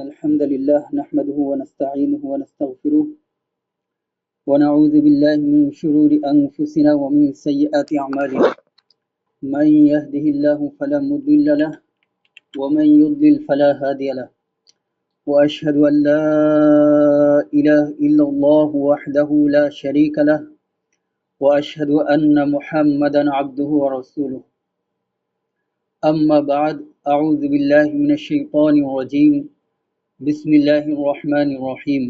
الحمد لله نحمده ونستعينه ونستغفره ونعوذ بالله من شرور أنفسنا ومن سيئات أعمالنا من يهده الله فلا مضل له ومن يضلل فلا هادي له وأشهد أن لا إله إلا الله وحده لا شريك له وأشهد أن محمدا عبده ورسوله أما بعد أعوذ بالله من الشيطان الرجيم بسم الله الرحمن الرحيم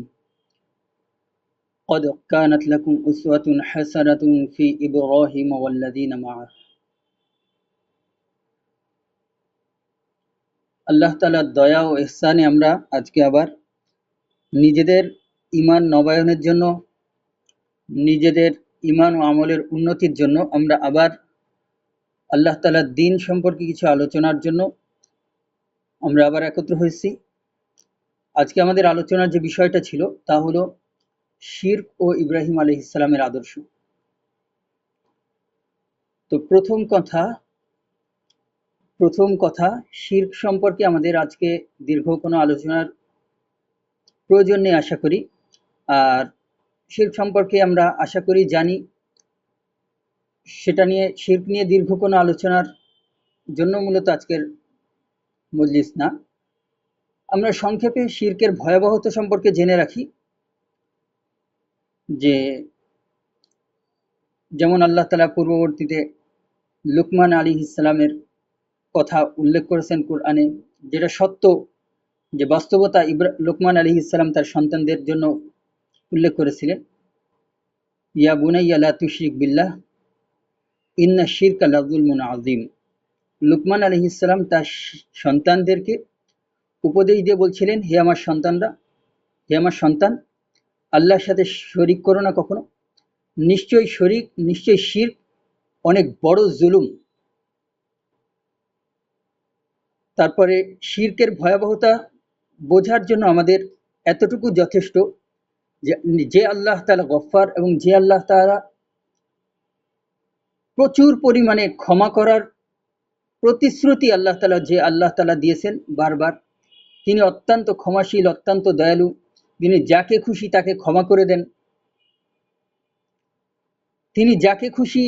قد كانت لكم أسوة حسنة في إبراهيم والذين معه আল্লাহ তাআলার দয়া ও ইহসানে আমরা আজকে আবার নিজেদের ঈমান নবায়নের জন্য নিজেদের ঈমান ও আমলের উন্নতির জন্য আমরা আবার আল্লাহ তাআলার দ্বীন সম্পর্কে কিছু আলোচনার জন্য আমরা আবার একত্র হয়েছি। আজকে আমাদের আলোচনার যে বিষয়টা ছিল তা হলো শিরক ও ইব্রাহিম আলাইহিস সালামের আদর্শ। তো প্রথম কথা শিরক সম্পর্কে আমাদের আজকে দীর্ঘ কোনো আলোচনার প্রয়োজন নেই আশা করি। আর শিরক সম্পর্কে আমরা আশা করি জানি, সেটা নিয়ে শিরক নিয়ে দীর্ঘ কোনো আলোচনার জন্য মূলত আজকের মজলিস না। আমরা সংক্ষেপে শিরকের ভয়াবহতা সম্পর্কে জেনে রাখি যে যেমন আল্লাহ তাআলা পূর্ববর্তীতে লুকমান আলাইহিস সালামের কথা উল্লেখ করেছেন কোরআনে, যেটা সত্য, যে বাস্তবতা লুকমান আলাইহিস সালাম তার সন্তানদের জন্য উল্লেখ করেছিলেন, ইয়া বুনাইয়া লা তুশরিক বিল্লাহ ইন্না শিরকা লাযুলমুন আযীম। লুকমান আলাইহিস সালাম তার সন্তানদেরকে উপদেশ দিয়ে বলছিলেন, হে আমার সন্তান, আল্লাহর সাথে শরীক করো না কখনো, নিশ্চয়ই শিরক অনেক বড় জুলুম। তারপরে শিরকের ভয়াবহতা বোঝার জন্য আমাদের এতটুকু যথেষ্ট যে আল্লাহ তাআলা গফফার এবং যে আল্লাহ তাআলা প্রচুর পরিমাণে ক্ষমা করার প্রতিশ্রুতি আল্লাহ তাআলা দিয়েছেন বারবার। তিনি অত্যন্ত ক্ষমাশীল, অত্যন্ত দয়ালু, তিনি যাকে খুশি তাকে ক্ষমা করে দেন। তিনি যাকে খুশি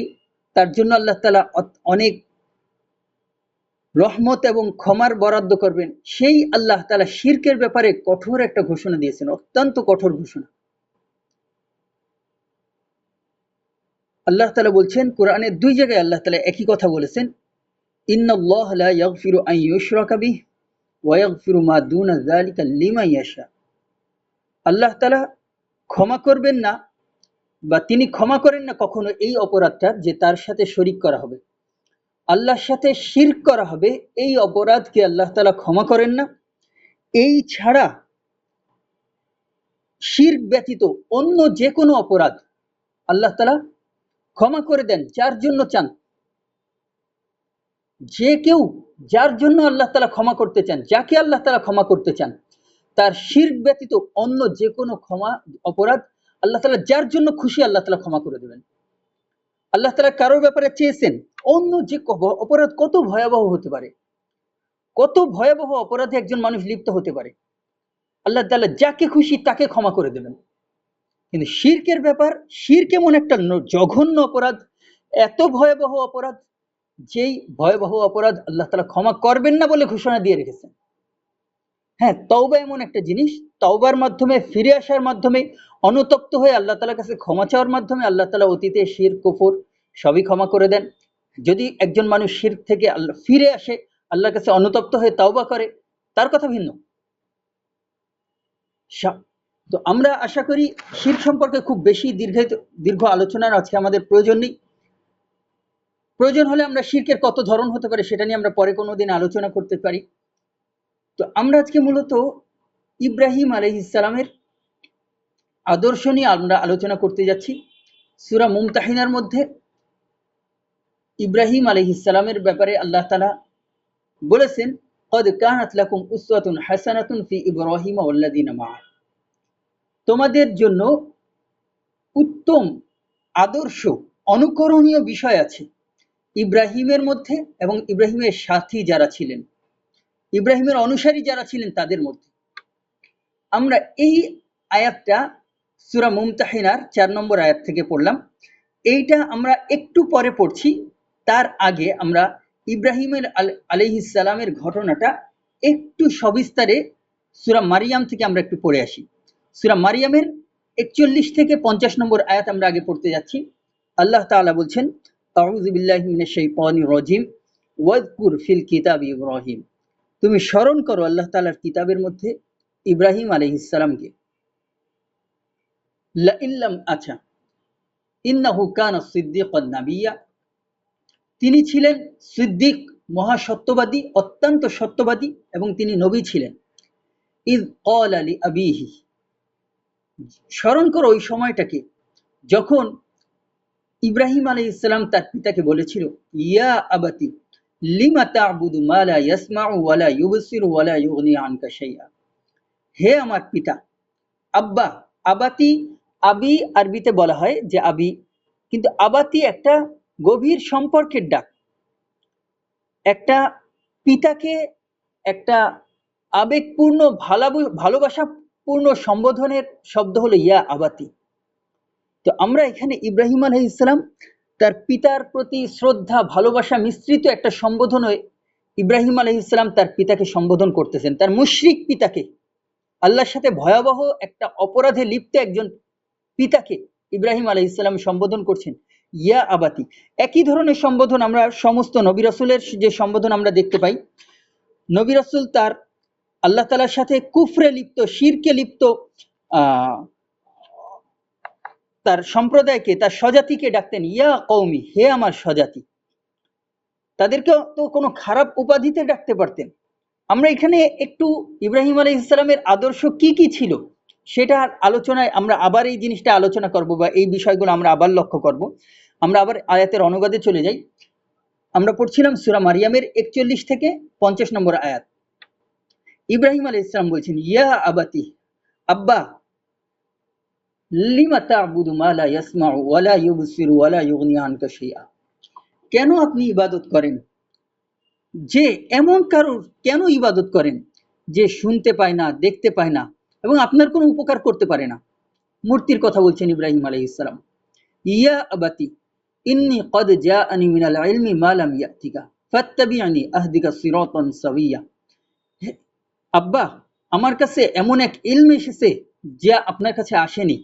তার জন্য আল্লাহ তাআলা অনেক রহমত এবং ক্ষমার বরাদ্দ করবেন। সেই আল্লাহ তাআলা শিরকের ব্যাপারে কঠোর একটা ঘোষণা দিয়েছেন, অত্যন্ত কঠোর ঘোষণা। আল্লাহ তাআলা বলছেন কোরআনে দুই জায়গায় আল্লাহ তাআলা একই কথা বলেছেন, ইন্নাল্লাহা লা ইয়াগফিরু আন ইউশরাকা বিহি ওয়া ইয়াগফিরু মা দুনা যালিকা লিমান ইয়াশা। আল্লাহ তাআলা ক্ষমা করবেন না, বা তিনি ক্ষমা করেন না কখনো এই অপরাধটা যে তার সাথে শরীক করা হবে, আল্লাহর সাথে শিরক করা হবে, এই অপরাধকে আল্লাহ তাআলা ক্ষমা করেন না। এই ছাড়া শিরক ব্যতীত অন্য যে কোনো অপরাধ আল্লাহ তাআলা ক্ষমা করে দেন যার জন্য চান। যে কেউ যার জন্য আল্লাহ তাআলা ক্ষমা করতে চান, যাকে আল্লাহ তাআলা ক্ষমা করতে চান, তার শিরক ব্যতীত অন্য যে কোনো অপরাধ আল্লাহ তাআলা যার জন্য খুশি আল্লাহ তাআলা ক্ষমা করে দেবেন। আল্লাহ তাআলা কারোর ব্যাপারে চেয়েছেন, অন্য যে অপরাধ কত ভয়াবহ হতে পারে, কত ভয়াবহ অপরাধে একজন মানুষ লিপ্ত হতে পারে, আল্লাহ তাআলা যাকে খুশি তাকে ক্ষমা করে দেবেন। কিন্তু শিরকের ব্যাপার, শিরক এমন একটা জঘন্য অপরাধ, এত ভয়াবহ অপরাধ, যেই ভয়াবহ অপরাধ আল্লাহ তাআলা ক্ষমা করবেন না বলে ঘোষণা দিয়ে রেখেছেন। হ্যাঁ, তওবা এমন একটা জিনিস, তওবার মাধ্যমে, ফিরে আসার মাধ্যমে, অনুতপ্ত হয়ে আল্লাহ তাআলার কাছে ক্ষমা চাওয়ার মাধ্যমে আল্লাহ তাআলা অতীতে শিরক, কুফর সবই ক্ষমা করে দেন। যদি একজন মানুষ শিরক থেকে ফিরে আসে, আল্লাহর কাছে অনুতপ্ত হয়ে তওবা করে, তার কথা ভিন্ন। তো আমরা আশা করি শিরক সম্পর্কে খুব বেশি দীর্ঘ আলোচনার আজকে আমাদের প্রয়োজন নেই। প্রয়োজন হলে আমরা শিরকের কত ধরন হতে পারে সেটা নিয়ে আমরা পরে কোনোদিন আলোচনা করতে পারি। তো আমরা আজকে মূলত ইব্রাহিম আলাইহিস সালামের আদর্শ নিয়ে আমরা আলোচনা করতে যাচ্ছি। সূরা মুমতাহিনার মধ্যে ইব্রাহিম আলাইহিস সালামের ব্যাপারে আল্লাহ তাআলা বলেছেন, কদ কানাত লাকুম উসওয়াতুন হাসানাতুন ফি ইব্রাহিম ওয়াল্লাযিনা মাআ। তোমাদের জন্য উত্তম আদর্শ, অনুকরণীয় বিষয় আছে ইব্রাহিমের মধ্যে এবং ইব্রাহিমের সাথী যারা ছিলেন, ইব্রাহিমের অনুসারী যারা ছিলেন তাদের মধ্যে। আমরা এই আয়াতটা সূরা মুমতাহিনার 4 নম্বর আয়াত থেকে পড়লাম। এইটা আমরা একটু পরে পড়ছি। তার আগে আমরা ইব্রাহিমের আলাইহিস সালামের ঘটনাটা একটু সবিস্তারে সূরা মারিয়াম থেকে আমরা একটু পড়ে আসি। সূরা মারিয়ামের 41 থেকে 50 নম্বর আয়াত আমরা আগে পড়তে যাচ্ছি। আল্লাহ তাআলা বলছেন, আউযু বিল্লাহি মিনাশ শাইতানির রাজিম ওয়াযকুর ফিল কিতাবি ইব্রাহিম। তুমি স্মরণ করো আল্লাহ তাআলার কিতাবের মধ্যে ইব্রাহিম আলাইহিস সালামকে। লা ইল্লাম আচ্ছা, ইন্নাহু কানা সিদ্দীকান নাবিয়্যা, তিনি ছিলেন সিদ্দিক, মহাসত্যবাদী, অত্যন্ত সত্যবাদী, এবং তিনি নবী ছিলেন। ইয ক্বালা লিআবিহি, স্মরণ করো ওই সময়টাকে যখন ইব্রাহিম আলাইহিস সালাম তার পিতাকে বলেছিল, ইয়া আবাতি লিমা তা'বুদু মা লা ইয়াসমাউ ওয়া লা ইউবসিরু ওয়া লা ইউগনি আনকা শাইআ। হে আমার পিতা। আব্বা, আবাতি, আবি আরবিতে বলা হয় যে আবি, কিন্তু আবাতি একটা গভীর সম্পর্কের ডাক। একটা পিতাকে একটা আবেগপূর্ণ ভালোবাসাপূর্ণ সম্বোধনের শব্দ হলো ইয়া আবাতি। তো আমরা এখানে ইব্রাহিম আলাইহিস সালাম তার পিতার প্রতি শ্রদ্ধা ভালোবাসা মিশ্রিত একটা সম্বোধনে ইব্রাহিম আলাইহিস সালাম তার পিতাকে সম্বোধন করতেছেন, তার মুশরিক পিতাকে, আল্লাহর সাথে ভয়াবহ একটা অপরাধে লিপ্ত একজন পিতাকে ইব্রাহিম আলাইহিস সালাম সম্বোধন করছেন ইয়া আবাতি। একই ধরনের সম্বোধন আমরা সমস্ত নবী রাসূলের যে সম্বোধন আমরা দেখতে পাই। নবী রাসূল তার আল্লাহ তাআলার সাথে কুফরে লিপ্ত, শিরকে লিপ্ত তার সম্প্রদায়কে, তার স্বজাতিকে ডাকতেন ইয়া কওমি, হে আমার স্বজাতি। তাদেরকে তো কোনো খারাপ উপাধিতে ডাকতে পারতেন। আমরা এখানে একটু ইব্রাহিম আলাইহিস সালামের আদর্শ কি কি ছিল সেটার আলোচনায় আমরা আবার এই জিনিসটা আলোচনা করব, বা এই বিষয়গুলো আমরা আবার লক্ষ্য করব। আমরা আবার আয়াতের অনুবাদে চলে যাই। আমরা পড়ছিলাম সূরা মারিয়ামের 41 থেকে 50 নম্বর আয়াত। ইব্রাহিম আলাইহিস সালাম বলছেন, ইয়া আবাতি, আব্বা, লিমা তা'বুদু মা লা ইয়াসমাউ ওয়া লা ইউবসিরু ওয়া লা ইউগনি আনকা শাইআ। কেন আপনি ইবাদত করেন, যে এমন কারোর কেন ইবাদত করেন যে শুনতে পায় না, দেখতে পায় না, এবং আপনার কোনো উপকার করতে পারে না। মূর্তির কথা বলছেন ইব্রাহিম আলাইহিস সালাম। ইয়া আবাতি ইন্নী ক্বাদ জাআনি মিনাল ইলমি মা লাম ইয়াতিকা ফাত্তাবি'নি আহদিকা সিরাতান সাওয়িয়া। আব্বা, আমার কাছে এমন এক ইলম এসেছে যা আপনার কাছে আসেনি।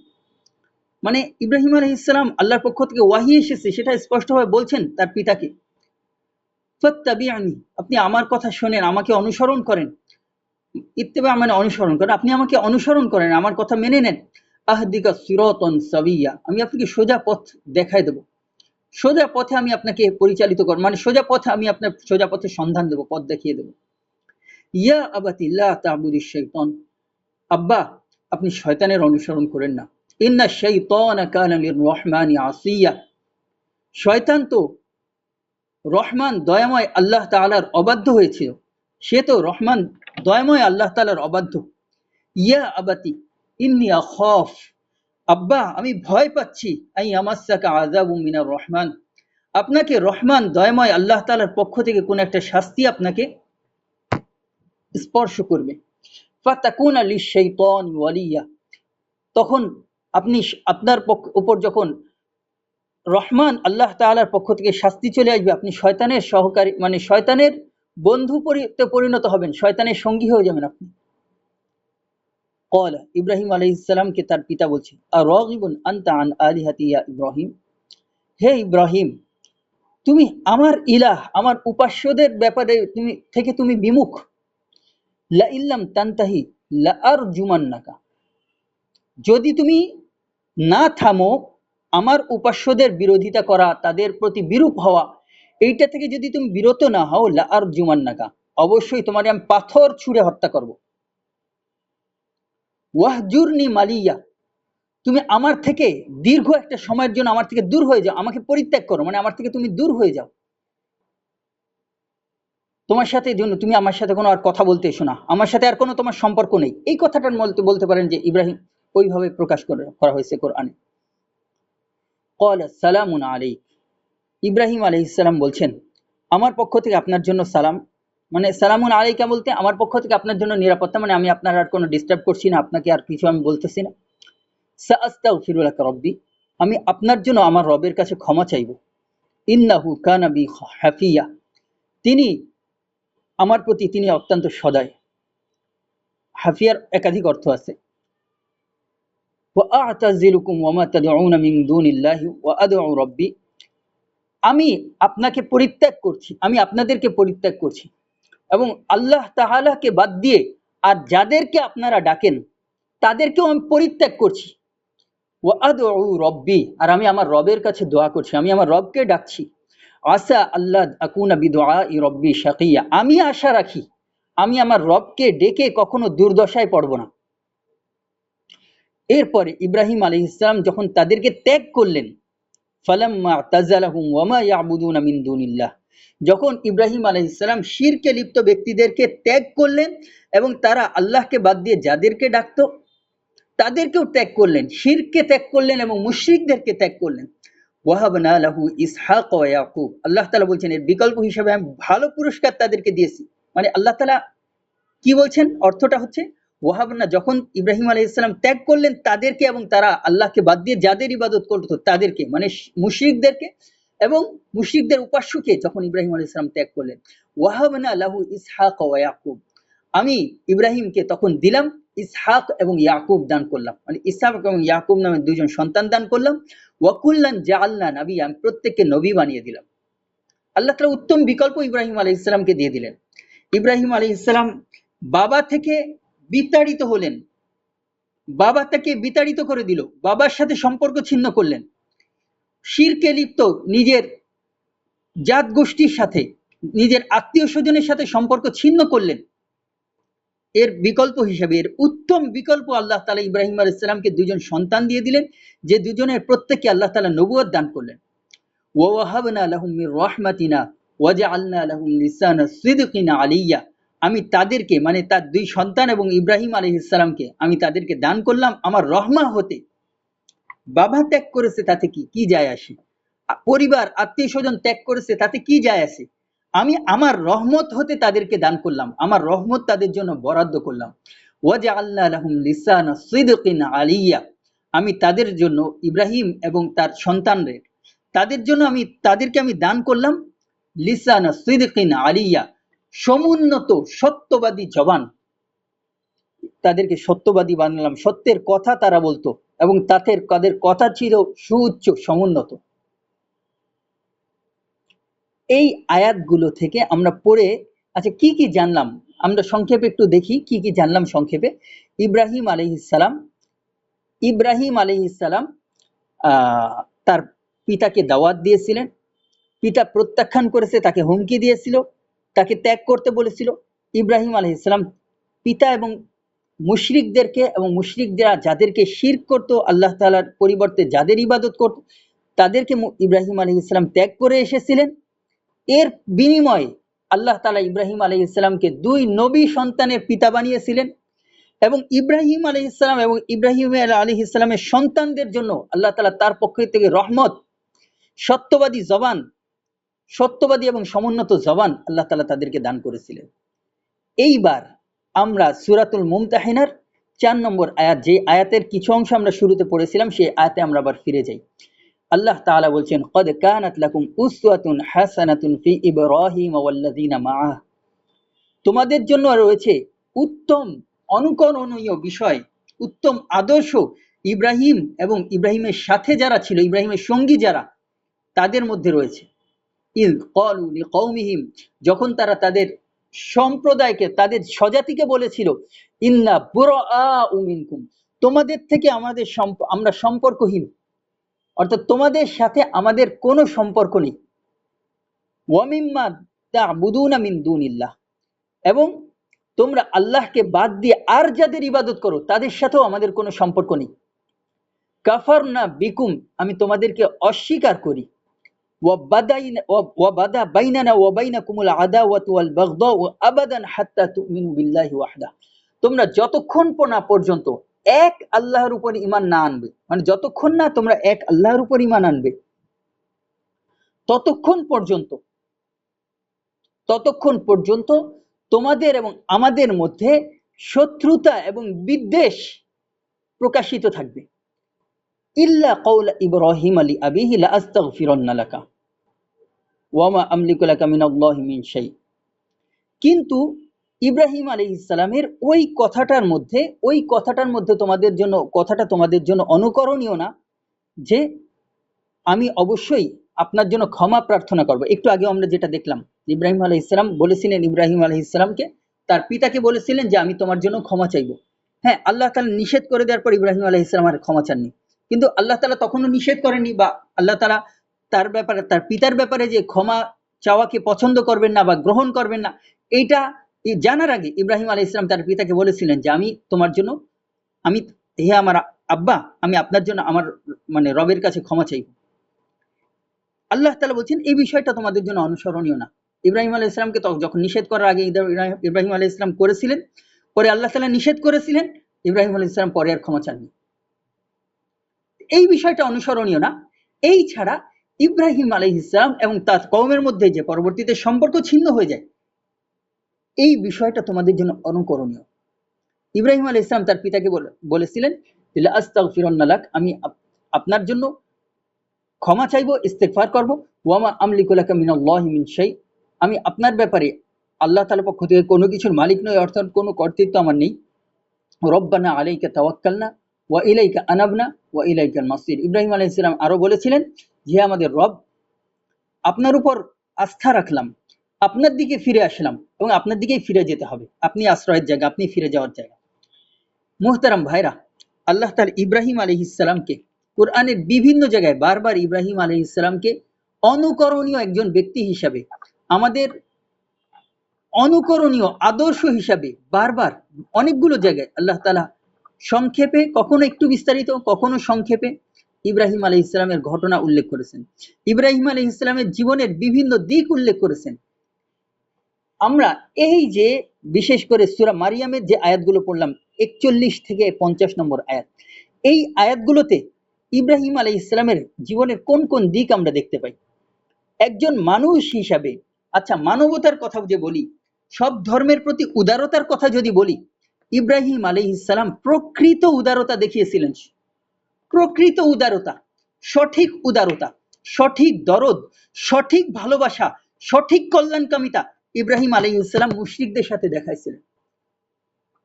মানে ইব্রাহিম আলাইহিস সালাম আল্লাহর পক্ষ থেকে ওয়াহি এসেছে সেটা স্পষ্টভাবে বলছেন তার পিতাকে। ফাত্তাবি'নি, আপনি আমার কথা শোনেন, আমাকে অনুসরণ করেন। ইত্তেবা মানে অনুসরণ করেন, আপনি আমাকে অনুসরণ করেন, আমার কথা মেনে নেন। আহদিকা সিরাতান সাওয়িয়া, আমি আপনাকে সোজা পথ দেখায় দেব, সোজা পথে আমি আপনাকে পরিচালিত করব, মানে সোজা পথে আমি আপনার সোজা পথের সন্ধান দেব, পথ দেখিয়ে দেব। ইয়া আবাতি লা তা'বুদিশ শাইতান, আব্বা, আপনি শয়তানের অনুসরণ করেন না। ইন্না শাইতানা কানা লির-রহমানি আসিয়া, শয়তান তো রহমান দয়াময় আল্লাহ তাআলার অবাধ্য হয়েছিল, সে তো রহমান দয়াময় আল্লাহ তাআলার অবাধ্য। ইয়া আবাতি ইন্নী আখাফ, আব্বা, আমি ভয় পাচ্ছি, আই আমাসসাকা আযাবুম মিনার রহমান, আপনাকে রহমান দয়াময় আল্লাহ তাআলার পক্ষ থেকে কোন একটা শাস্তি আপনাকে স্পর্শ করবে। ফাতাকুনা লিশ-শাইতানি ওয়ালিয়া, তখন আপনি আপনার উপর যখন রহমান আল্লাহ তাআলার পক্ষ থেকে শাস্তি চলে আসবে, আপনি শয়তানের সহকারী, মানে শয়তানের বন্ধু পরিণত হবেন, শয়তানের সঙ্গী হয়ে যাবেন আপনি। ক্বালা, ইব্রাহিম আলাইহিস সালামকে তার পিতা বলছে, আরাগিবুন আনতা আন আলিহাতি ইয়া ইব্রাহিম, হে ইব্রাহিম, তুমি আমার ইলাহ, আমার উপাস্যদের ব্যাপারে তুমি বিমুখ। লা ইল্লাম তানতাহি লা আরজুমান্নাকা, যদি তুমি না থামো আমার উপাস্যদের বিরোধিতা করা, তাদের প্রতি বিরূপ হওয়া, এইটা থেকে যদি তুমি বিরত না হও, লা আরজুমান্নাকা, অবশ্যই তোমারে আমি পাথর ছুঁড়ে হত্যা করব। ওয়াহজুরনি মালিয়া, তুমি আমার থেকে দীর্ঘ একটা সময়ের জন্য আমার থেকে দূর হয়ে যাও, আমাকে পরিত্যাগ করো, মানে আমার থেকে তুমি দূর হয়ে যাও। তোমার সাথে তুমি আমার সাথে কোনো আর কথা বলতে এসো না, আমার সাথে আর কোনো তোমার সম্পর্ক নেই। এই কথাটার বলতে পারেন যে ইব্রাহিম ওইভাবে প্রকাশ করা হয়েছে কোরআনে। ক্বালা সালামুন আলাইক, ইব্রাহিম আলাইহিস সালাম বলছেন, আমার পক্ষ থেকে আপনার জন্য সালাম। মানে সালামুন আলাইকা বলতে আমার পক্ষ থেকে আপনার জন্য নিরাপত্তা, মানে আমি আপনার আর কোনো ডিস্টার্ব করছি না, আপনাকে আর কিছু আমি বলতেছি না। সাআস্তাগফিরু লাকা রব্বি, আমি আপনার জন্য আমার রবের কাছে ক্ষমা চাইব। ইন্নাহু কানা বি হাফিয়া, তিনি আমার প্রতি তিনি অত্যন্ত সদয়। হাফিয়ার একাধিক অর্থ আছে। ওয়া আ'তাযিলুকুম ওয়া মা তাদউনা মিন দুনিল্লাহি ওয়া আদউ রব্বি, আমি আপনাকে পরিত্যাগ করছি, আমি আপনাদেরকে পরিত্যাগ করছি এবং আল্লাহ তাআলাকে বাদ দিয়ে আর যাদেরকে আপনারা ডাকেন তাদেরকেও আমি পরিত্যাগ করছি। ওয়া আদউ রব্বি, আর আমি আমার রবের কাছে দোয়া করছি, আমি আমার রবকে ডাকছি। আসা আল্লাহ আকুনা বিদুআই রব্বি শাকিয়া, আমি আশা রাখি আমি আমার রবকে ডেকে কখনো দুর্দশায় পড়ব না। এরপরে ইব্রাহিম আলাইহিস সালাম যখন তাদেরকে ত্যাগ করলেন, ফালাম্মা তাযালাহুম ওয়া মা ইয়াবুদুনা মিন দুনিল্লাহ, যখন ইব্রাহিম আলাইহিস সালাম শিরকে লিপ্ত ব্যক্তিদেরকে ত্যাগ করলেন এবং তারা আল্লাহকে বাদ দিয়ে যাদেরকে ডাকতো তাদেরকেও ত্যাগ করলেন, শিরকে ত্যাগ করলেন এবং মুশরিকদেরকে ত্যাগ করলেন। ওয়াহাবনা লাহু ইসহাক ওয়া ইয়াকুব, আল্লাহ তাআলা বলছেন এর বিকল্প হিসেবে আমি ভালো পুরস্কার তাদেরকে দিয়েছি। মানে আল্লাহ তাআলা কি বলছেন, অর্থটা হচ্ছে ওয়াহাবনা, যখন ইব্রাহিম আলাইহিস সালাম ত্যাগ করলেন তাদেরকে এবং তারা আল্লাহকে বাদ দিয়ে যাদের ইবাদত করতো তাদেরকে, মানে মুশরিকদেরকে এবং মুশরিকদের উপাস্যকে যখন ইব্রাহিম আলাইহিস সালাম ত্যাগ করলেন, ওয়াহাবনা লাহু ইসহাক ওয়া ইয়াকুব, আমি ইব্রাহিমকে তখন দিলাম ইসহাক এবং ইয়াকুব দান করলাম, মানে ইসহাক এবং ইয়াকুব নামে দুইজন সন্তান দান করলাম। ওয়াকুল্লান জাআলনা নবিয়্যা, আমি প্রত্যেককে নবী বানিয়ে দিলাম। আল্লাহ তাআলা উত্তম বিকল্প ইব্রাহিম আলাইহিস সালামকে দিয়ে দিলেন। ইব্রাহিম আলাইহিস সালাম বাবা থেকে বিতাড়িত হলেন, বাবা তাকে বিতাড়িত করে দিল, বাবার সাথে সম্পর্ক ছিন্ন করলেন, শিরকে লিপ্ত নিজের জাত গোষ্ঠীর সাথে নিজের আত্মীয় স্বজনের সাথে সম্পর্ক ছিন্ন করলেন। এর বিকল্প হিসেবে, এর উত্তম বিকল্প আল্লাহ তাআলা ইব্রাহিম আলাইহিস সালামকে দুজন সন্তান দিয়ে দিলেন, যে দুজনের প্রত্যেককে আল্লাহ তাআলা নবুয়ত দান করলেন। ওয়া ওয়াহাবনা লাহুম মির রাহমাতিনা ওয়া জাআলনা লাহুম লিসানা সিদকিন আলিয়্যা, আমি তাদেরকে মানে তার দুই সন্তান এবং ইব্রাহিম আলাইহিস সালামকে আমি তাদেরকে দান করলাম আমার রহমত হতে। বাবা ত্যাগ করেছে তাতে কি যায় আসে, পরিবার আত্মীয় স্বজন ত্যাগ করেছে তাতে কি যায় আসে, আমি আমার রহমত হতে তাদেরকে দান করলাম, আমার রহমত তাদের জন্য বরাদ্দ করলাম। ওয়াজআলনা লাহুম লিসানা সিদকিন আলিয়্যা, আমি তাদের জন্য ইব্রাহিম এবং তার সন্তানদের তাদের জন্য তাদেরকে আমি দান করলাম লিসানা সিদকিন আলিয়্যা, সমুন্নত সত্যবাদী জবান, তাদেরকে সত্যবাদী বানালাম, সত্যের কথা তারা বলতো এবং তাদের কথা ছিল সুউচ্চ সমুন্নত। এই আয়াতগুলো থেকে আমরা পড়ে আচ্ছা কি কি জানলাম, আমরা সংক্ষেপে একটু দেখি কি কি জানলাম সংক্ষেপে। ইব্রাহিম আলাইহিস সালাম তার পিতাকে দাওয়াত দিয়েছিলেন, পিতা প্রত্যাখ্যান করেছে, তাকে হুমকি দিয়েছিল, তাকে ত্যাগ করতে বলেছিল। ইব্রাহিম আলাইহিস সালাম পিতা এবং মুশরিকদেরকে এবং মুশরিকরা যাদেরকে শিরক করত, আল্লাহ তাআলার পরিবর্তে যাদের ইবাদত করত তাদেরকে ইব্রাহিম আলাইহিস সালাম ত্যাগ করে এসেছিলেন। এর বিনিময়ে আল্লাহ তাআলা ইব্রাহিম আলাইহিস সালামকে দুই নবী সন্তানের পিতা বানিয়েছিলেন এবং ইব্রাহিম আলাইহিস সালাম এবং ইব্রাহিম আলাইহিস সালামের সন্তানদের জন্য আল্লাহ তাআলা তার পক্ষ থেকে রহমত, সত্যবাদী জবান, সত্যবাদী এবং সমুন্নত জবান আল্লাহ তাআলা তাদেরকে দান করেছিলেন। এইবার আমরা সূরাতুল মুমতাহিনার 4 নম্বর আয়াত, যে আয়াতের কিছু অংশ আমরা শুরুতে পড়েছিলাম সেই আয়াতে আমরা আবার ফিরে যাই। আল্লাহ তাআলা বলছেন কদ কানাত লাকুম উসওয়াতুন হাসানাতুন ফি ইব্রাহিম ওয়াল্লাযিনা মাআহ, তোমাদের জন্য রয়েছে উত্তম অনুকরণীয় বিষয়, উত্তম আদর্শ ইব্রাহিম এবং ইব্রাহিমের সাথে যারা ছিল, ইব্রাহিমের সঙ্গী যারা, তাদের মধ্যে রয়েছে। ইয ক্বালু লিকওমিহিম, যখন তারা তাদের সম্প্রদায়কে তাদের স্বজাতিকে বলেছিল ইন্না বুরাআউ মিনকুম, তোমাদের থেকে আমরা সম্পর্কহীন, অর্থাৎ তোমাদের সাথে আমাদের কোনো সম্পর্ক নেই। ওয়া মিম্মা তা'বুদুনা মিন দুনিল্লাহ, এবং তোমরা আল্লাহকে বাদ দিয়ে আর যাদের ইবাদত করো তাদের সাথেও আমাদের কোনো সম্পর্ক নেই। কাফারনা বিকুম, আমি তোমাদেরকে অস্বীকার করি। ওয়া বাদা বাইনানা ওয়া বাইনাকুমুল আদাওয়াতু ওয়াল বাগদাউ আবাদান হাত্তা তুমিনু বিল্লাহি ওয়াহদা, তোমরা যতক্ষণ না পর্যন্ত এক আল্লাহর উপর ঈমান না আনবে, মানে যতক্ষণ না তোমরা এক আল্লাহর উপর ঈমান আনবে ততক্ষণ পর্যন্ত ততক্ষণ পর্যন্ত তোমাদের এবং আমাদের মধ্যে শত্রুতা এবং বিদ্বেষ প্রকাশিত থাকবে। ইল্লা কওলা ইব্রাহিম আলী আবিহি লা আস্তাগফিরান্না লাকা ওয়া মা আমলিকু লাকা মিনাল্লাহি মিন শাই। কিন্তু ইব্রাহিম আলাইহিস সালামের ওই কথাটার মধ্যে তোমাদের জন্য অনুকরণীয় না, যে আমি অবশ্যই আপনার জন্য ক্ষমা প্রার্থনা করব। একটু আগে আমরা যেটা দেখলাম, ইব্রাহিম আলাইহিস সালাম বলেছিলেন, ইব্রাহিম আলাইহিস সালামকে তার পিতাকে বলেছিলেন যে আমি তোমার জন্য ক্ষমা চাইব। হ্যাঁ, আল্লাহ তাআলা নিষেধ করে দেওয়ার পর ইব্রাহিম আলাইহিস সালাম আর ক্ষমা চাননি, কিন্তু আল্লাহ তাআলা তখনও নিষেধ করেননি, বা আল্লাহ তাআলা তার পিতার ব্যাপারে যে ক্ষমা চাওয়াকে পছন্দ করবেন না বা গ্রহণ করবেন না, এইটা জানার আগে ইব্রাহিম আলাইহিস সালাম তার পিতাকে বলেছিলেন যে আমি তোমার জন্য, আমি হে আমার আব্বা, আমি আপনার জন্য আমার রবের কাছে ক্ষমা চাইব। আল্লাহ তাআলা বলছেন এই বিষয়টা তোমাদের জন্য অনুসরণীয় না। ইব্রাহিম আলাইহিস সালামকে যখন নিষেধ করার আগে ইব্রাহিম আলাইহিস সালাম করেছিলেন, পরে আল্লাহ তাআলা নিষেধ করেছিলেন, ইব্রাহিম আলাইহিস সালাম পরে আর ক্ষমা চাননি। এই বিষয়টা অনুসরণীয় না। এই ছাড়া ইব্রাহিম আলাইহিস সালাম এবং তার কওমের মধ্যে যে পরবর্তীতে সম্পর্ক ছিন্ন হয়ে যায়, এই বিষয়টা তোমাদের জন্য অনুকরণীয়। ইব্রাহিম আলাইহিস সালাম তার পিতাকে বলেছিলেন লা আস্তাগফিরান্না লাক, আমি আপনার জন্য ক্ষমা চাইবো, ইস্তেগফার করব। ওয়ামা আমলিকু লাকা মিনাল্লাহি মিন শাই, আমি আপনার ব্যাপারে আল্লাহ তাআলার পক্ষ থেকে কোনো কিছুর মালিক নই, অর্থাৎ কোনো কর্তৃত্ব আমার নেই। রব্বানা আলাইকা তাওয়াক্কালনা ওয়া ইলাইকা আনাবনা ওয়া ইলাইকাল মাসির। ইব্রাহিম আলাইহিস সালাম আরো বলেছিলেন যে আমাদের রব, আপনার উপর আস্থা রাখলাম, আপনার দিকে ফিরে আসলাম এবং আপনার দিকেই ফিরে যেতে হবে, আপনি আশ্রয়ের জায়গা, আপনি ফিরে যাওয়ার জায়গা। মুহতারাম ভাইরা, আল্লাহ তাআলা ইব্রাহিম আলাইহিস সালামকে কোরআনের বিভিন্ন জায়গায় বারবার ইব্রাহিম আলাইহিস সালামকে অনুকরণীয় একজন ব্যক্তি হিসাবে, আমাদের অনুকরণীয় আদর্শ হিসাবে বারবার অনেকগুলো জায়গায় আল্লাহ তাআলা সংক্ষেপে, কখনো একটু বিস্তারিত, কখনো সংক্ষেপে ইব্রাহিম আলাইহিস সালামের ঘটনা উল্লেখ করেছেন, ইব্রাহিম আলাইহিস সালামের জীবনের বিভিন্ন দিক উল্লেখ করেছেন। আমরা এই যে বিশেষ করে সূরা মারিয়ামের যে আয়াতগুলো পড়লাম, 41 থেকে 50 নম্বর আয়াত, এই আয়াতগুলোতে ইব্রাহিম আলাইহিস সালামের জীবনের কোন কোন দিক আমরা দেখতে পাই। একজন মানুষ হিসাবে, আচ্ছা মানবতার কথা যে বলি, সব ধর্মের প্রতি উদারতার কথা যদি বলি, ইব্রাহিম আলাইহিস সালাম প্রকৃত উদারতা দেখিয়েছিলেন। প্রকৃত উদারতা, সঠিক দরদ, সঠিক ভালোবাসা, সঠিক কল্যাণকামিতা ইব্রাহিম আলাইহিস সালাম মুশরিকদের সাথে দেখাইছিলেন।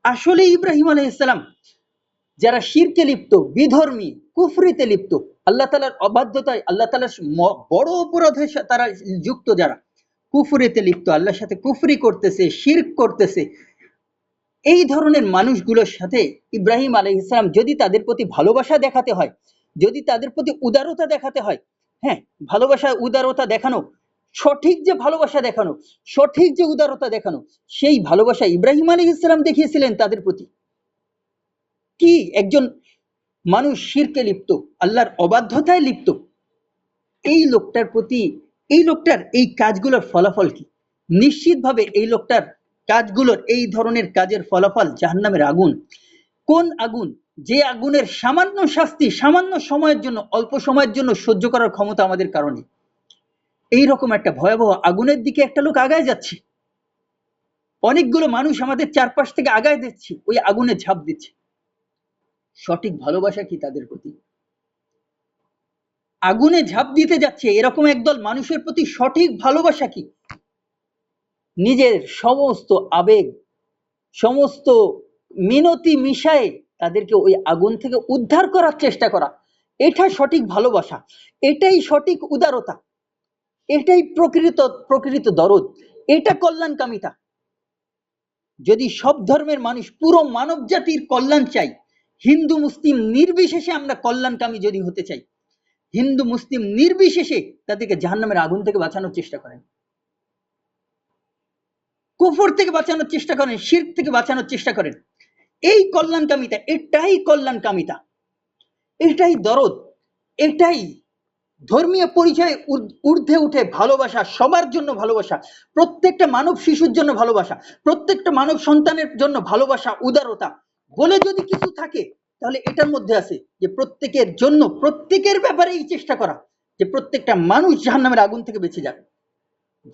আসলে ইব্রাহিম আলাইহিস সালাম যারা শিরকে লিপ্ত, বিধর্মী, কুফরিতে লিপ্ত, আল্লাহ তাআলার অবাধ্যতায়, আল্লাহ তাআলার বড় অপরাধে তারা যুক্ত, যারা কুফরিতে লিপ্ত, আল্লাহর সাথে কুফরি করতেছে, শিরক করতেছে, এই ধরনের মানুষগুলোর সাথে ইব্রাহিম আলাইহিস সালাম যদি তাদের প্রতি ভালোবাসা দেখাতে হয়, যদি তাদের প্রতি উদারতা দেখাতে হয়, হ্যাঁ, ভালোবাসা উদারতা দেখানো, সঠিক যে ভালোবাসা দেখানো, সঠিক যে উদারতা দেখানো, সেই ভালোবাসা ইব্রাহিম আলাইহিস সালাম দেখিয়েছিলেন তাদের প্রতি। কি একজন মানুষ শিরকে লিপ্ত, আল্লাহর অবাধ্যতায় লিপ্ত, এই লোকটার প্রতি, এই লোকটার এই কাজগুলোর ফলাফল কি? নিশ্চিতভাবে এই লোকটার কাজগুলোর, এই ধরনের কাজের ফলাফল জাহান্নামের আগুন। কোন আগুন? যে আগুনের সামান্য শাস্তি সামান্য সময়ের জন্য, অল্প সময়ের জন্য সহ্য করার ক্ষমতা আমাদের কারণে। এইরকম একটা ভয়াবহ আগুনের দিকে একটা লোক আগায় যাচ্ছে, অনেকগুলো মানুষ আমাদের চারপাশ থেকে আগায় দিচ্ছে, ওই আগুনে ঝাঁপ দিচ্ছে। সঠিক ভালোবাসা কি তাদের প্রতি? আগুনে ঝাঁপ দিতে যাচ্ছে এরকম একদল মানুষের প্রতি সঠিক ভালোবাসা কি? নিজের সমস্ত আবেগ, সমস্ত মিনতি মিশায়ে তাদেরকে ওই আগুন থেকে উদ্ধার করার চেষ্টা করা, এটা সঠিক ভালোবাসা, এটাই সঠিক উদারতা, এটাই প্রকৃত দরদ, এটা কল্যাণকামিতা। যদি সব ধর্মের মানুষ, পুরো মানব জাতির কল্যাণ চাই, হিন্দু মুসলিম নির্বিশেষে আমরা কল্যাণকামী যদি হতে চাই, হিন্দু মুসলিম নির্বিশেষে তাদেরকে জাহান্নামের আগুন থেকে বাঁচানোর চেষ্টা করেন, কুফর থেকে বাঁচানোর চেষ্টা করেন, শিরক থেকে বাঁচানোর চেষ্টা করেন। এই কল্যাণকামিতা, এটাই কল্যাণকামিতা, এটাই দরদ, এটাই ধর্মীয় পরিচয়ে ঊর্ধ্বে উঠে ভালোবাসা, সবার জন্য ভালোবাসা, প্রত্যেকটা মানব শিশুর জন্য ভালোবাসা, প্রত্যেকটা মানব সন্তানের জন্য ভালোবাসা, উদারতা বলে যদি কিছু থাকে, তাহলে এটার মধ্যে আছে যে প্রত্যেকের জন্য, প্রত্যেকের ব্যাপারে এই চেষ্টা করা যে প্রত্যেকটা মানুষ জাহান্নামের আগুন থেকে বেঁচে যাবে।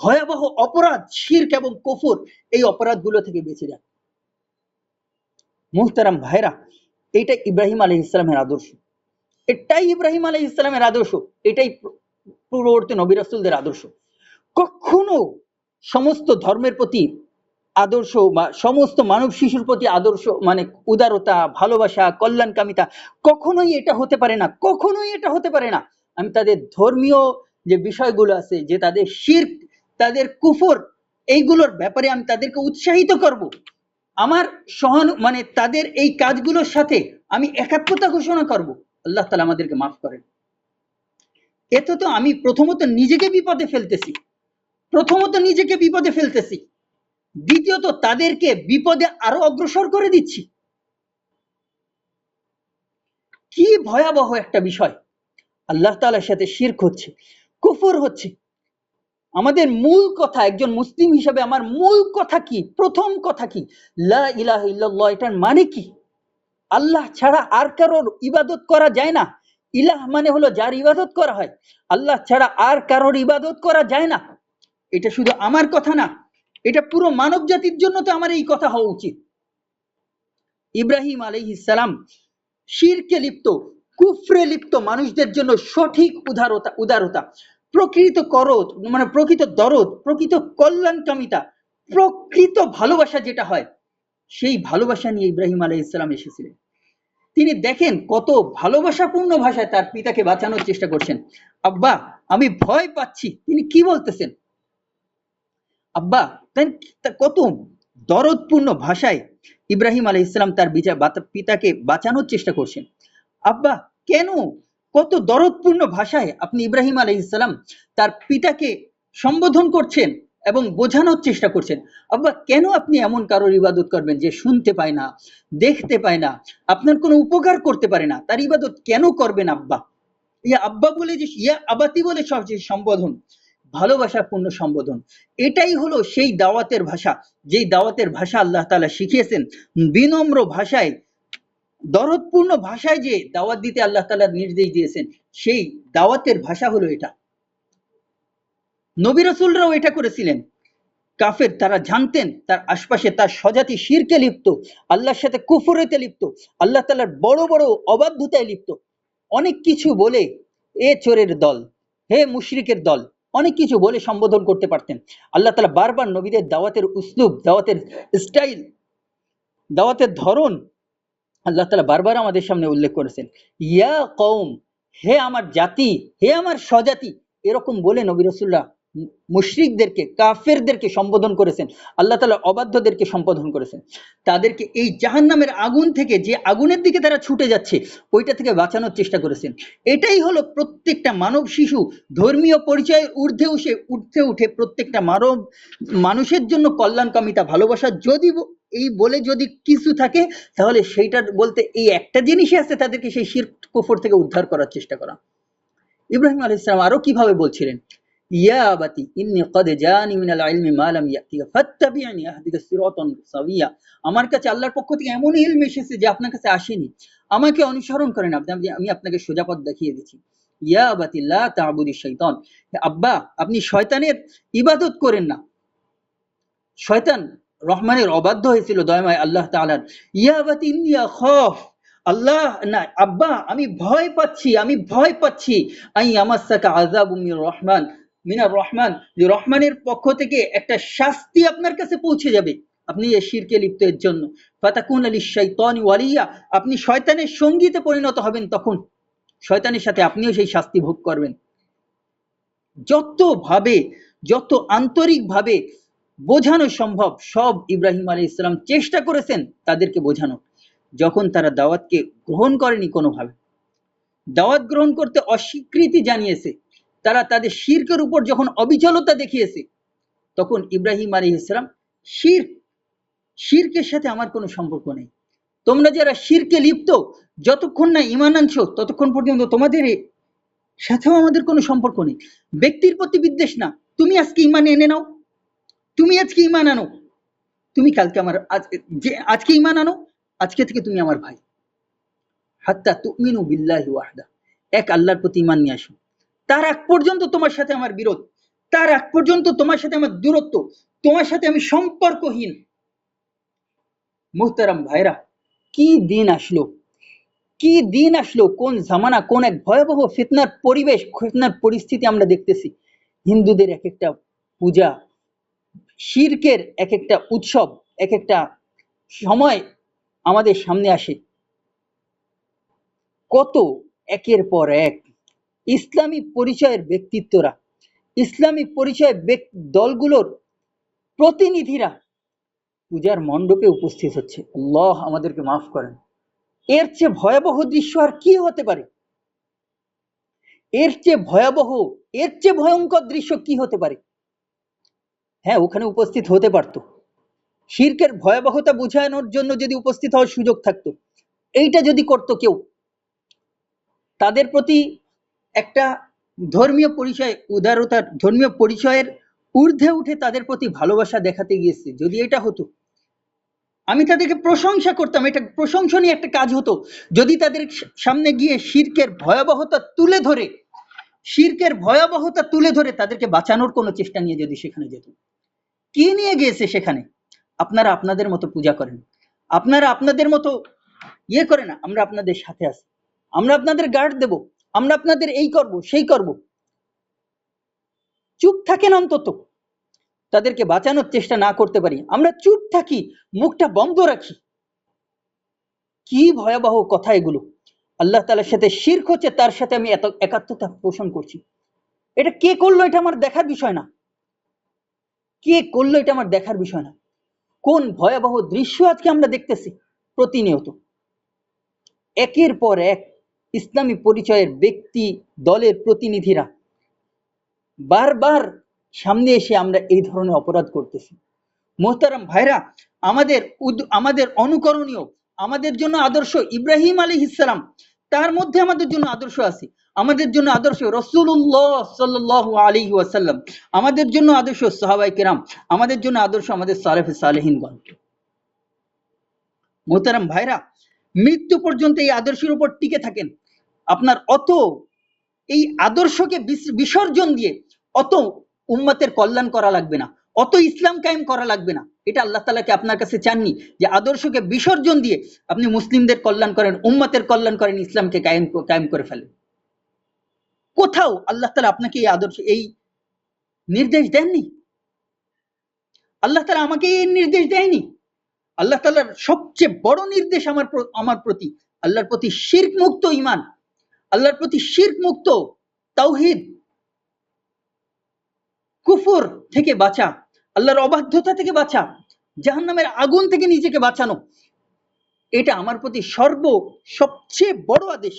ভয়াবহ অপরাধ শিরক এবং কুফর, এই অপরাধগুলো থেকে বেঁচে যান। মুহতারাম ভাইরা, এইটা ইব্রাহিম আলাইহিস সালামের আদর্শ, এটাই ইব্রাহিম আলাইহিস সালামের আদর্শ, এটাই পূর্ববর্তী নবী রাসূলদের আদর্শ। কখনো সমস্ত ধর্মের প্রতি আদর্শ বা সমস্ত মানব শিশুর প্রতি আদর্শ মানে উদারতা, ভালোবাসা, কল্যাণকামিতা, কখনোই এটা হতে পারে না, কখনোই এটা হতে পারে না। আমি তাদের ধর্মীয় যে বিষয়গুলো আছে, যে তাদের শিরক, তাদের কুফর, এইগুলোর ব্যাপারে আমি তাদেরকে উৎসাহিত করব। আমার মানে তাদের এই কাজগুলোর সাথে আমি একাত্মতা ঘোষণা করব। আল্লাহ তাআলা আমাদেরকে মাফ করেন। এতে তো আমি প্রথমত নিজেকে বিপদে ফেলতেছি, দ্বিতীয়ত তাদেরকে বিপদে আরো অগ্রসর করে দিচ্ছি। কি ভয়াবহ একটা বিষয়! আল্লাহ তাআলার সাথে শিরক হচ্ছে, কুফর হচ্ছে। আমাদের মূল কথা, একজন মুসলিম হিসেবে আমার মূল কথা কি, প্রথম কথা কি? লা ইলাহা ইল্লাল্লাহ, এটার মানে কি? আল্লাহ ছাড়া আর কারোর ইবাদত করা যায় না। ইলাহ মানে হলো যার ইবাদত করা হয়, আল্লাহ ছাড়া আর কারোর ইবাদত করা যায় না। এটা শুধু আমার কথা না, এটা পুরো মানব জাতির জন্য তো আমার এই কথা হওয়া উচিত। ইব্রাহিম আলাইহিস সালাম শিরকে লিপ্ত, কুফরে লিপ্ত মানুষদের জন্য সঠিক উদারতা, প্রকৃত করদ মানে প্রকৃত দরদ, প্রকৃত কল্যাণকামিতা, প্রকৃত ভালোবাসা যেটা হয়, সেই ভালোবাসা নিয়ে ইব্রাহিম আলাইহিস সালাম এসেছিলেন। তিনি দেখেন কত ভালোবাসাপূর্ণ ভাষায় তার পিতাকে বাঁচানোর চেষ্টা করছেন। আব্বা, আমি ভয় পাচ্ছি। তিনি কি বলতেছেন? আব্বা, কত দরদপূর্ণ ভাষায় ইব্রাহিম আলাইহিস সালাম তার পিতাকে বাঁচানোর চেষ্টা করছেন। আব্বা, কেন? কত দরদপূর্ণ ভাষায় আপনি ইব্রাহিম আলাইহিস সালাম তার পিতাকে সম্বোধন করছেন এবং বোঝানোর চেষ্টা করছেন। আব্বা, কেন আপনি এমন কারোর ইবাদত করবেন যে শুনতে পায় না, দেখতে পায় না, আপনার কোনো উপকার করতে পারে না? তার ইবাদত কেন করবেন আব্বা? ইয়া আব্বা বলে যে ইয়া আবাতি বলে সব যে সম্বোধন, ভালোবাসাপূর্ণ সম্বোধন, এটাই হলো সেই দাওয়াতের ভাষা, যেই দাওয়াতের ভাষা আল্লাহ তাআলা শিখিয়েছেন। বিনম্র ভাষায়, দরদপূর্ণ ভাষায় যে দাওয়াত দিতে আল্লাহ তাআলা নির্দেশ দিয়েছেন, সেই দাওয়াতের ভাষা হলো এটা। নবী রাসূলরাও এটা করেছিলেন। কাফের তারা জানতেন তার আশপাশে তার স্বজাতি শিরকে লিপ্ত, আল্লাহর সাথে কুফরেতে লিপ্ত, আল্লাহ তাআলার বড় বড় অবাধ্যতায় লিপ্ত। অনেক কিছু বলে, এ চোরের দল, হে মুশরিকের দল, অনেক কিছু বলে সম্বোধন করতে পারতেন। আল্লাহ তাআলা বারবার নবীদের দাওয়াতের উসলুব, দাওয়াতের স্টাইল, দাওয়াতের ধরন আল্লাহ তাআলা বারবার আমাদের সামনে উল্লেখ করেছেন। ইয়া কওম, হে আমার জাতি, হে আমার স্বজাতি, এরকম বলে নবী রাসূলুল্লাহ মুশরিকদেরকে, কাফেরদেরকে সম্বোধন করেছেন। আল্লাহ তাআলা অবাধ্যদেরকে সম্বোধন করেছেন। তাদেরকে এই জাহান্নামের আগুন থেকে, যে আগুনের দিকে তারা ছুটে যাচ্ছে, ওইটা থেকে বাঁচানোর চেষ্টা করেছেন। এটাই হলো প্রত্যেকটা মানব শিশু ধর্মীয় পরিচয়ের ঊর্ধ্বে উঠে প্রত্যেকটা মানুষের জন্য কল্যাণকামিতা, ভালোবাসা যদি এই বলে যদি কিছু থাকে, তাহলে সেইটার বলতে এই একটা জিনিসই আছে, তাদেরকে সেই শিরক কুফর থেকে উদ্ধার করার চেষ্টা করা। ইব্রাহিম আলাইহিস সালাম আরো কিভাবে বলছিলেন? ইয়া আবাতি ইন্নী ক্বাদ জানি মিনাল ইলমি মা লাম ইয়াতিকা ফাত্তাবি'নি আহদিকা সিরাতান সাওয়িয়া। আমার কাছে আল্লাহর পক্ষ থেকে এমন ইলম এসেছে যে আপনার কাছে আসেনি, আমাকে অনুসরণ করেন আপনি, আমি আপনাকে সোজা পথ দেখিয়ে দিচ্ছি। ইয়া আবাতি লা তা'বুদিশ শাইতান, আব্বা আপনি শয়তানের ইবাদত করেন না। শয়তান রহমানের অবাধ্য হয়েছিল দয়াময় আল্লাহ তাআলার। ইয়া আবাতি ইন্নী আখাফ, আল্লাহ না আব্বা, আমি ভয় পাচ্ছি আই আমাসসাকা আযাবুম মিনার রহমান, যে রহমানের পক্ষ থেকে একটা শাস্তি আপনার কাছে পৌঁছে যাবে আপনি এই শিরকে লিপ্ত এর জন্য। ফাতাকুনা লিশ-শাইতানি ওয়ালিয়া, আপনি শয়তানের সঙ্গীতে পরিণত হবেন, তখন শয়তানের সাথে আপনিও সেই শাস্তি ভোগ করবেন। যতভাবে, যত আন্তরিকভাবে বোঝানো সম্ভব সব ইব্রাহিম আলাইহিস সালাম চেষ্টা করেছেন তাদেরকে বোঝানো। যখন তারা দাওয়াতকে গ্রহণ করেনি, কোনোভাবে দাওয়াত গ্রহণ করতে অস্বীকৃতি জানিয়েছে, তারা তাদের শিরকের উপর যখন অবিচলতা দেখিয়েছে, তখন ইব্রাহিম আলাইহিস সালাম শিরকের সাথে আমার কোনো সম্পর্ক নেই, তোমরা যারা শিরকে লিপ্ত যতক্ষণ না ঈমান আনছো ততক্ষণ পর্যন্ত তোমাদের সাথেও আমাদের কোনো সম্পর্ক নেই। ব্যক্তির প্রতি বিদ্বেষ না, তুমি আজকে ঈমান এনে নাও, তুমি আজকে ঈমান আনো, তুমি কালকে আমার আজকে ঈমান আনো, আজকে থেকে তুমি আমার ভাই। হাত্তা তুমিনু বিল্লাহি ওয়াহদা, এক আল্লাহর প্রতি ঈমান নিয়ে আসো, তার আগ পর্যন্ত তোমার সাথে আমার বিরোধ। তার আগ পর্যন্ত তোমার সাথে আমার দূরত্ব, তোমার সাথে আমি সম্পর্কহীন। মুহতারাম ভাইরা, কি দিন আসলো, কি দিন আসলো, কোন জামানা, কোন এক ভয়াবহ ফিতনার পরিবেশ, ফিতনার পরিস্থিতি আমরা দেখতেছি। হিন্দুদের এক একটা পূজা, শিরকের এক একটা উৎসব, এক একটা সময় আমাদের সামনে আসে। কত একের পর এক ইসলামী পরিচয়ের ব্যক্তিত্বরা, ইসলামী পরিচয়ের দলগুলোর প্রতিনিধিরা পূজার মণ্ডপে উপস্থিত হচ্ছে। আল্লাহ আমাদেরকে মাফ করেন। এর চেয়ে ভয়াবহ দৃশ্য আর কি হতে পারে? এর চেয়ে ভয়াবহ, এর চেয়ে ভয়ঙ্কর দৃশ্য কি হতে পারে? হ্যাঁ, ওখানে উপস্থিত হতে পারতো, শিরকের ভয়াবহতা বোঝানোর জন্য যদি উপস্থিত হওয়ার সুযোগ থাকতো, এইটা যদি করতো কেউ, তাদের প্রতি একটা ধর্মীয় পরিচয়, উদারতার ধর্মীয় পরিচয়ের ঊর্ধ্বে উঠে তাদের প্রতি ভালোবাসা দেখাতে গিয়েছে, যদি এটা হতো, আমি তাদেরকে প্রশংসা করতাম, এটা প্রশংসনীয় একটা কাজ হতো যদি তাদের সামনে গিয়ে শিরকের ভয়াবহতা তুলে ধরে, শিরকের ভয়াবহতা তুলে ধরে তাদেরকে বাঁচানোর কোনো চেষ্টা নিয়ে যদি সেখানে যেত। কি নিয়ে গিয়েছে সেখানে? আপনারা আপনাদের মতো পূজা করেন, আপনারা আপনাদের মতো ইয়ে করে না, আমরা আপনাদের সাথে আছি, আমরা আপনাদের গার্ড দেব, আমরা আপনাদের এই করব সেই করব। চুপ থাকেন, অন্তত তাদেরকে বাঁচানোর চেষ্টা না করতে পারি, আমরা চুপ থাকি, মুখটা বন্ধ রাখি। কি ভয়াবহ কথা এগুলো! আল্লাহ তাআলার সাথে শিরক হচ্ছে, তার সাথে আমি এত একাত্মতা পোষণ করছি। এটা কে করলো? এটা আমার দেখার বিষয় না। কে করলো এটা আমার দেখার বিষয় না। কোন ভয়াবহ দৃশ্য আজকে আমরা দেখতেছি প্রতিনিয়ত। একের পর এক ইসলামী পরিচয়ের ব্যক্তি দলের প্রতিনিধিরা বারবার সামনে এসে আমরা এই ধরনের অপরাধ করতেছি। মোহতারাম ভাইরা, আমাদের অনুকরণীয়, আমাদের জন্য আদর্শ ইব্রাহিম আলাইহিস সালাম, তার মধ্যে আমাদের জন্য আদর্শ আছে। আমাদের জন্য আদর্শ রাসূলুল্লাহ সাল্লাল্লাহু আলাইহি ওয়াসাল্লাম, আমাদের জন্য আদর্শ সাহাবায়ে কেরাম, আমাদের জন্য আদর্শ আমাদের সালেফে সালেহিনগণ। মোহতারাম ভাইরা, মৃত্যু পর্যন্ত এই আদর্শের উপর টিকে থাকেন। আপনার অত এই আদর্শকে বিসর্জন দিয়ে অত উম্মতের কল্যাণ করা লাগবে না, অত ইসলাম কায়েম করা লাগবে না। এটা আল্লাহ তাআলাকে আপনার কাছে চাননি যে আদর্শকে বিসর্জন দিয়ে আপনি মুসলিমদের কল্যাণ করেন, উম্মতের কল্যাণ করেন, ইসলামকে কায়েম করে ফেলেন। কোথাও আল্লাহ তাআলা আপনাকে এই আদর্শ, এই নির্দেশ দেননি। আল্লাহ তাআলা আমাকে এই নির্দেশ দেয়নি। আল্লাহ তাআলার সবচেয়ে বড় নির্দেশ আমার প্রতি, আল্লাহর প্রতি শিরক মুক্ত ঈমান, আল্লাহর প্রতি শিরক মুক্ত তাওহীদ, কুফর থেকে বাঁচা, আল্লাহর অবাধ্যতা থেকে বাঁচা, জাহান্নামের আগুন থেকে নিজেকে বাঁচানো, এটা আমার প্রতি সবচেয়ে বড় আদেশ।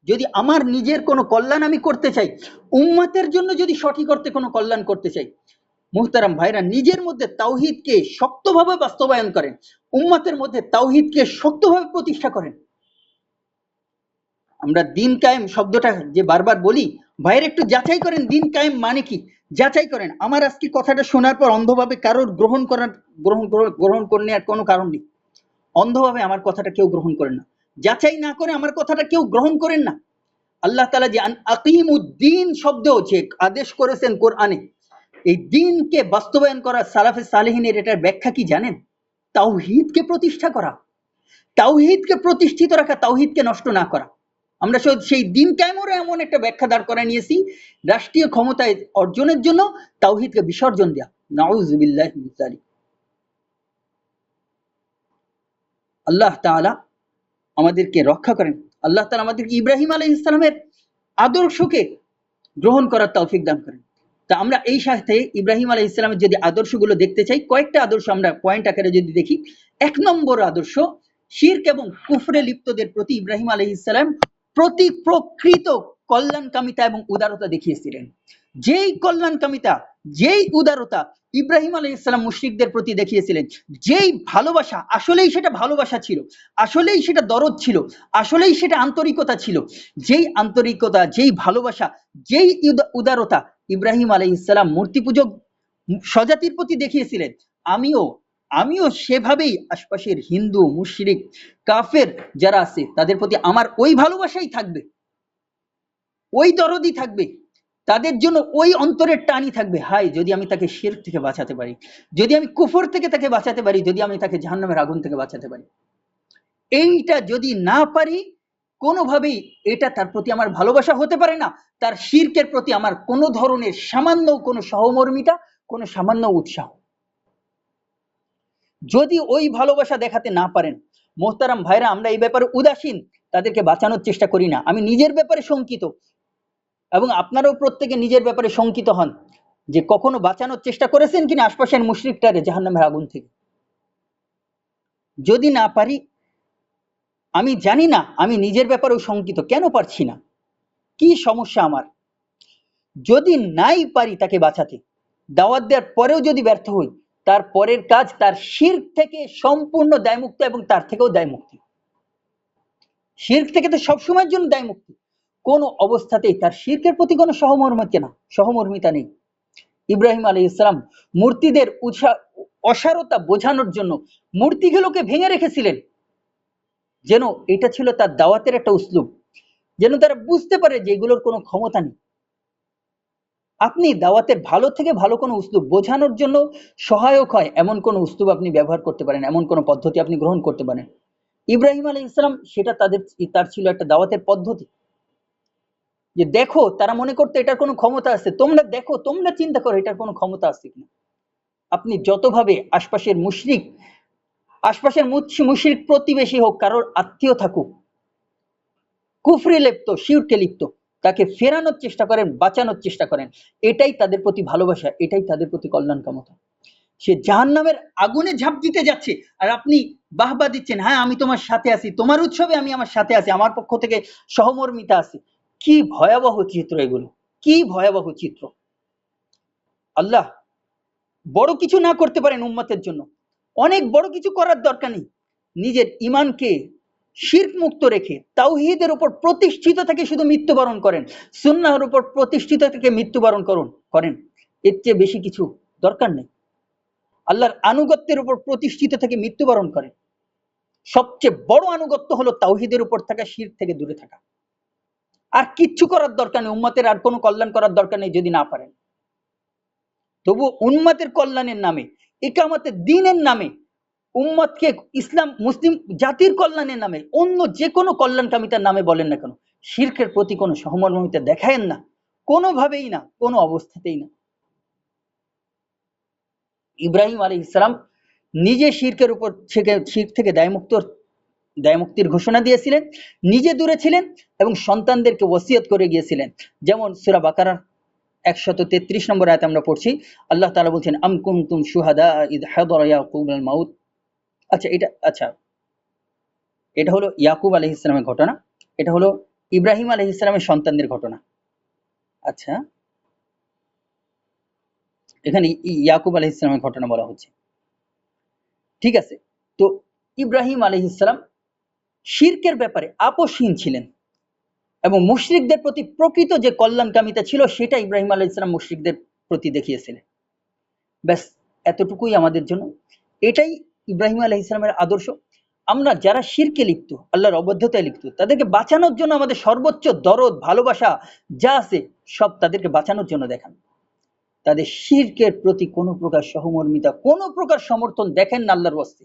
যদি আমার নিজের কোনো কল্যাণ আমি করতে চাই, উম্মতের জন্য যদি সঠিক অর্থে কোনো কল্যাণ করতে চাই, মুহতারাম ভাইরা, নিজের মধ্যে তাওহীদকে শক্তভাবে বাস্তবায়ন করেন, উম্মতের মধ্যে তাওহীদকে শক্তভাবে প্রতিষ্ঠা করেন। আমরা দিন কায়েম শব্দটা যে বারবার বলি, ভাইয়ের একটু যাচাই করেন দিন কায়েম মানে কি, যাচাই করেন। আমার আজকে কথাটা শোনার পর অন্ধভাবে কারোর গ্রহণ করে নেওয়ার কোনো কারণ নেই। অন্ধভাবে আমার কথাটা কেউ গ্রহণ করেন না, যাচাই না করে আমার কথাটা কেউ গ্রহণ করেন না। আল্লাহ তাআলা যে আকিমুদ্দিন শব্দ যে আদেশ করেছেন কোরআনে, এই দিনকে বাস্তবায়ন করা সালাফে সালেহিনের এটার ব্যাখ্যা কি জানেন? তাওহীদকে প্রতিষ্ঠা করা, তাওহীদকে প্রতিষ্ঠিত রাখা, তাওহীদকে নষ্ট না করা। আমরা সেই দিন কায়েমের এমন একটা ব্যাখ্যা দাঁড় করায় নিয়েছি, রাষ্ট্রীয় ক্ষমতায় অর্জনের জন্য তাওহীদকে বিসর্জন দেয়া। নাউযুবিল্লাহি মিন যালিক। আল্লাহ তাআলা আমাদেরকে রক্ষা করেন। আল্লাহ তাআলা আমাদেরকে ইব্রাহিম আলাইহিস সালামের আদর্শকে গ্রহণ করার তৌফিক দান করেন। তা আমরা এই সাথে ইব্রাহিম আলাইহিস সালামের যদি আদর্শগুলো দেখতে চাই, কয়েকটা আদর্শ আমরা পয়েন্ট আকারে যদি দেখি। এক নম্বর আদর্শ, শিরক এবং কুফরে লিপ্তদের প্রতি ইব্রাহিম আলাইহিস সালাম প্রকৃত কল্যাণকামিতা এবং উদারতা দেখিয়েছিলেন। যেই কল্যাণকামিতা, যেই উদারতা ইব্রাহিম আলাইহিস সালাম মুশরিকদের প্রতি দেখিয়েছিলেন, যেই ভালোবাসা, আসলেই সেটা ভালোবাসা ছিল, আসলেই সেটা দরদ ছিল, আসলেই সেটা আন্তরিকতা ছিল, যেই আন্তরিকতা, যেই ভালোবাসা, যেই উদারতা ইব্রাহিম আলাইহিস সালাম মূর্তি পূজক স্বজাতির প্রতি দেখিয়েছিলেন, আমিও সেভাবেই আশপাশের হিন্দু, মুশরিক, কাফের যারা আছে তাদের প্রতি আমার ওই ভালোবাসাই থাকবে, ওই দরদই থাকবে। তাদের জন্য ওই অন্তরের টানই থাকবে, হায় যদি আমি তাকে শিরক থেকে বাঁচাতে পারি, যদি আমি কুফর থেকে তাকে বাঁচাতে পারি, যদি আমি তাকে জাহান্নামের আগুন থেকে বাঁচাতে পারি। এইটা যদি না পারি, কোনোভাবেই এটা তার প্রতি আমার ভালোবাসা হতে পারে না। তার শিরকের প্রতি আমার কোনো ধরনের সামান্য কোনো সহমর্মিতা, কোনো সামান্য উৎসাহ, যদি ওই ভালোবাসা দেখাতে না পারেন, মোহতারাম ভাইরা, আমরা এই ব্যাপারে উদাসীন, তাদেরকে বাঁচানোর চেষ্টা করি না। আমি নিজের ব্যাপারে শঙ্কিত, এবং আপনারাও প্রত্যেকে নিজের ব্যাপারে শঙ্কিত হন যে কখনো বাঁচানোর চেষ্টা করেছেন কিনা আশপাশের মুশরিকটারে জাহান্নামের আগুন থেকে। যদি না পারি, আমি জানি না, আমি নিজের ব্যাপারেও শঙ্কিত, কেন পারছি না, কি সমস্যা আমার। যদি নাই পারি তাকে বাঁচাতে, দাওয়াত দেওয়ার পরেও যদি ব্যর্থ হই, তার পরের কাজ তার শিরক থেকে সম্পূর্ণ দায়মুক্ত, এবং তার থেকেও দায়মুক্তি। শিরক থেকে তো সবসময়ের জন্য দায়মুক্তি, কোন অবস্থাতেই তার শিরকের প্রতি কোনো সহমর্মিতা নেই। ইব্রাহিম আলাইহিস সালাম মূর্তিদের অসারতা বোঝানোর জন্য মূর্তিগুলোকে ভেঙে রেখেছিলেন, যেন এটা ছিল তার দাওয়াতের একটা উসলুব, যেন তারা বুঝতে পারে যে এগুলোর কোনো ক্ষমতা নেই। আপনি দাওয়াতের ভালো থেকে ভালো কোনো উসলুব বোঝানোর জন্য সহায়ক হয় এমন কোনো উসলুব আপনি ব্যবহার করতে পারেন, এমন কোনো পদ্ধতি আপনি গ্রহণ করতে পারেন। ইব্রাহিম আলাইহিস সালাম সেটা তার ছিল একটা দাওয়াতের পদ্ধতি, যে দেখো, তারা মনে করতো এটার কোনো ক্ষমতা আছে, তোমরা দেখো, তোমরা চিন্তা করো এটার কোনো ক্ষমতা আছে কিনা। আপনি যতভাবে আশপাশের মুশরিক প্রতিবেশী হোক, কারোর আত্মীয় থাকুক, কুফরি লিপ্ত, শিরকে লিপ্ত, তাকে ফেরানোর চেষ্টা করেন, বাঁচানোর চেষ্টা করেন, এটাই তাদের প্রতি ভালোবাসা, এটাই তাদের প্রতি কল্যাণ কামনা। সে জাহান্নামের আগুনে ঝাঁপ দিতে যাচ্ছে, আর আপনি বাহবা দিচ্ছেন, হ্যাঁ আমি তোমার সাথে আছি, তোমার উৎসবে আমি আমার সাথে আছি, আমার পক্ষ থেকে সহমর্মিতা আছে। কি ভয়াবহ চিত্র এগুলো, কি ভয়াবহ চিত্র। আল্লাহ বড় কিছু না করতে পারেন উম্মতের জন্য, অনেক বড় কিছু করার দরকার নেই, নিজের ইমানকে শিরক মুক্ত রেখে তাওহীদের উপর প্রতিষ্ঠিত থেকে শুধু মৃত্যুবরণ করেন, সুন্নাহর উপর প্রতিষ্ঠিত থেকে মৃত্যুবরণ করেন, এর চেয়ে বেশি কিছু দরকার নেই। আল্লাহর আনুগত্যের উপর প্রতিষ্ঠিত থেকে মৃত্যুবরণ করেন। সবচেয়ে বড় আনুগত্য হলো তাওহীদের উপর থাকা, শিরক থেকে দূরে থাকা। আর কিচ্ছু করার দরকার নেই, উম্মতের আর কোনো কল্যাণ করার দরকার নেই যদি না পারেন। তবু উম্মতের কল্যাণের নামে, ইকামতের দ্বীনের নামে, উম্মতকে ইসলাম মুসলিম জাতির কল্যাণের নামে, অন্য যে কোনো কল্যাণকামিতার নামে বলেন না কেন, শিরকের প্রতি কোনো সহমর্মিতা দেখায়েন না, কোনোভাবেই না, কোনো অবস্থাতেই না। ইব্রাহিম আলাইহিস সালাম নিজে শিরকের উপর শিরক থেকে দায়মুক্তির ঘোষণা দিয়েছিলেন, নিজে দূরে ছিলেন, এবং সন্তানদেরকে ওসিয়ত করে গিয়েছিলেন। যেমন সূরা বাকারার 133 নম্বর আয়াতে আমরা পড়ছি, আল্লাহ তাআলা বলছেন, আম কুনতুম শুহাদা ইয হাদারা ইয়াকুবুল মাউত। এটা হলো ইয়াকুব আলাইহিস সালামের ঘটনা, এটা হলো ইব্রাহিম আলাইহিস সালামের সন্তানদের ঘটনা। আচ্ছা, এখানে ইয়াকুব আলাইহিস সালামের ঘটনা বলা হচ্ছে, ঠিক আছে। তো ইব্রাহিম আলাইহিস সালাম শিরকের ব্যাপারে আপোষহীন ছিলেন, এবং মুশরিকদের প্রতি প্রকৃত যে কল্যাণকামিতা ছিল সেটা ইব্রাহিম আলাইহিস সালাম মুশরিকদের প্রতি দেখিয়েছিলেন। ব্যাস এতটুকুই আমাদের জন্য, এটাই ইব্রাহিম আলাইহিস সালামের আদর্শ। আমরা যারা শিরকে লিপ্ত, আল্লাহর অবাধ্যতায় লিপ্ত, তাদেরকে বাঁচানোর জন্য আমাদের সর্বোচ্চ দরদ, ভালোবাসা যা আছে সব তাদেরকে বাঁচানোর জন্য দেখান। তাদের শিরকের প্রতি কোনো প্রকার সহমর্মিতা, কোনো প্রকার সমর্থন দেখেন না আল্লাহর ওয়াস্তে।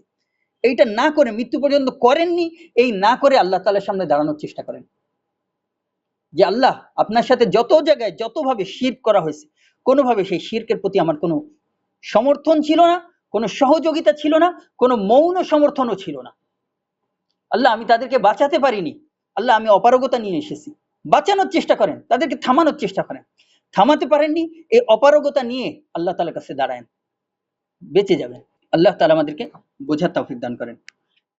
এইটা না করে, মৃত্যু পর্যন্ত করেননি, এই না করে আল্লাহ তাআলার সামনে দাঁড়ানোর চেষ্টা করেন যে আল্লাহ, আপনার সাথে যত জায়গায় যতভাবে শিরক করা হয়েছে, কোনোভাবে সেই শিরকের প্রতি আমার কোনো সমর্থন ছিল না, কোনো সহযোগিতা ছিল না, কোনো মৌন সমর্থনও ছিল না। আল্লাহ, আমি তাদেরকে বাঁচাতে পারিনি, আল্লাহ আমি অপারগতা নিয়ে এসেছি, বাঁচানোর চেষ্টা করেন, তাদেরকে থামানোর চেষ্টা করেন, থামাতে পারেননি, এই অপারগতা নিয়ে আল্লাহ তাআলার কাছে দাঁড়ায়েন, বেঁচে যাবেন। আল্লাহ তাআলা আমাদেরকে বোঝার তৌফিক দান করেন।